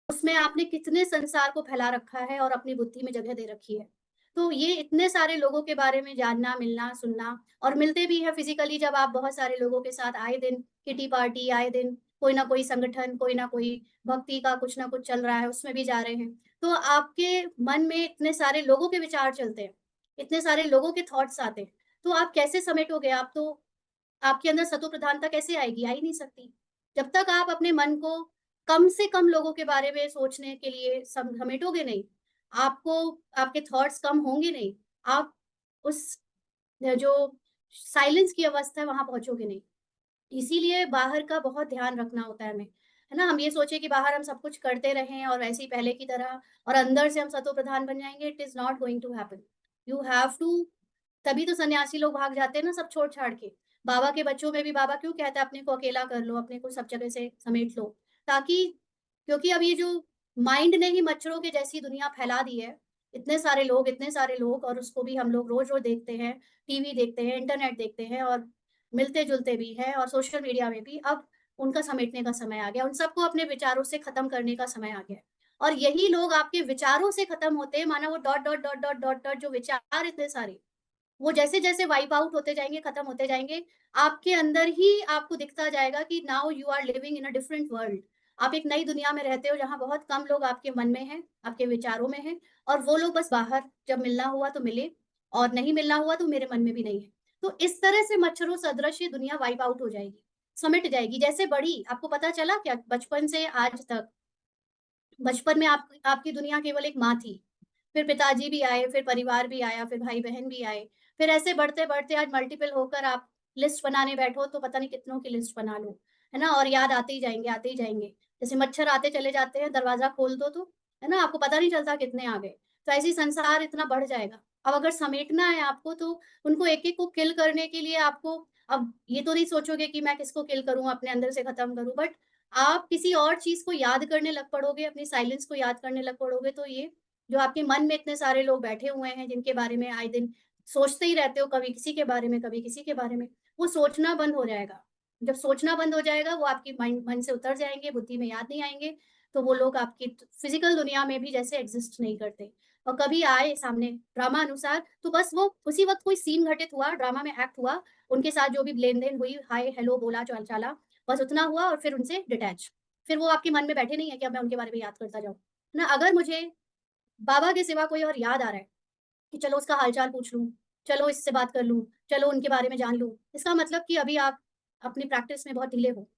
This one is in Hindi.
उसमें आपने कितने संसार को फैला रखा है और अपनी बुद्धि में जगह दे रखी है। तो ये इतने सारे लोगों के बारे में जानना, मिलना, सुनना और मिलते भी हैं फिज़िकली जब आप बहुत सारे लोगों के साथ आए दिन किटी पार्टी, आए दिन कोई ना कोई संगठन, कोई ना कोई भक्ति का कुछ ना कुछ चल रहा है, उसमें भी जा रहे हैं। तो आपके मन में इतने सारे लोगों के विचार चलते हैं, इतने सारे लोगों के थॉट्स आते हैं, तो आप कैसे समेटोगे? आप तो आपके अंदर सतो प्रधानता कैसे आएगी? आ ही नहीं सकती। जब तक आप अपने मन को कम से कम लोगों के बारे में सोचने के लिए समेटोगे नहीं, आपको आपके थॉट्स कम होंगे नहीं, आप उस जो साइलेंस की अवस्था है वहाँ पहुँचोगे नहीं। इसीलिए बाहर का बहुत ध्यान रखना होता है हमें, है ना? हम ये सोचे कि बाहर हम सब कुछ करते रहें और वैसे ही पहले की तरह और अंदर से हम सतोप्रधान बन जाएँगे, it is not going to happen. You have to तभी तो सन्यासी लोग भाग जाते हैं ना सब छोड़-छाड़ के। बाबा के बच्चों में भी बाबा क्यों कहता है अपने को अकेला कर लो, अपने को सब जगह से समेट लो, ताकि क्योंकि अब ये जो माइंड ने ही मच्छरों के जैसी दुनिया फैला दी है, इतने सारे लोग और उसको भी हम लोग रोज़-रोज़ देखते हैं, टीवी देखते हैं, इंटरनेट देखते हैं और मिलते-जुलते भी हैं और सोशल मीडिया में भी अब उनका समेटने का समय आ गया। उन सबको अपने विचारों से खत्म करने का समय आ गया है। और यही लोग आपके विचारों से खत्म होते हैं, माना वो dot, dot, dot, dot, dot, dot जो विचार इतने सारे, वो जैसे-जैसे वाइप आउट होते जाएँगे, खत्म होते जाएँगे, आपके अंदर ही आपको दिखता जाएगा कि now you are living in a different world. आप एक नई दुनिया में रहते हो जहाँ बहुत कम लोग आपके मन में हैं, आपके विचारों में हैं और वो लोग बस बाहर जब मिलना हुआ तो मिले और नहीं मिलना हुआ तो मेरे मन में भी नहीं है। तो इस तरह से मच्छरों सदृश ये दुनिया वाइप आउट हो जाएगी, समिट जाएगी। जैसे बढ़ी, आपको पता चला क्या बचपन से आज तक बचपन में आपकी दुनिया केवल एक माँ थी। फिर पिताजी भी आए, फिर परिवार भी आया, फिर भाई-बहन भी आए। फिर ऐसे बढ़ते-बढ़ते आज मल्टीपल होकर आप लिस्ट बनाने बैठो तो पता नहीं कितनों की लिस्ट बना लो, है ना? और याद आते ही जाएँगे, आते ही जाएँगे। जैसे मच्छर आते चले जाते हैं, दरवाज़ा खोल दो तो, है ना? आपको पता नहीं चलता कितने आ गए। तो ऐसे ही संसार इतना बढ़ जाएगा। अब अगर समेटना है आपको तो उनको एक-एक को किल करने के लिए आपको अब ये तो नहीं सोचोगे कि मैं किसको किल करूँ, अपने अंदर से खत्म करूँ, बट आप किसी और चीज़ को याद करने लग पड़ोगे, अपनी साइलेंस को याद करने लग पड़ोगे, तो ये जो आपके मन में इतने सारे लोग बैठे हुए हैं, जिनके बारे में आए दिन सोचते ही रहते हो, कभी किसी के बारे में, कभी किसी के बारे में, वो सोचना बंद हो जाएगा। जब सोचना बंद हो जाएगा, वो आपकी माइंड मन से उतर जाएँगे, बुद्धि में याद नहीं आएँगे, तो वो लोग आपकी फ़िज़िकल दुनिया में भी जैसे एग्ज़िस्ट नहीं करते। और कभी आए सामने ड्रामा अनुसार, तो बस वो उसी वक़्त कोई सीन घटित हुआ, ड्रामा में एक्ट हुआ, उनके साथ जो भी लेन-देन हुई, हाय, हेलो बोला, चाल-चाला, बस उतना हुआ और फिर उनसे डिटैच। फिर वो आपके मन में बैठे नहीं है कि अब मैं उनके बारे में याद करता जाऊँ। ना अगर मुझे बाबा के सिवा कोई और याद आ रहा है कि चलो उसका हाल-चाल पूछ लूँ, चलो इससे बात कर लूँ, चलो उनके बारे में जान लूँ, इसका मतलब कि अभी आप अपनी प्रैक्टिस में बहुत ढीले हो।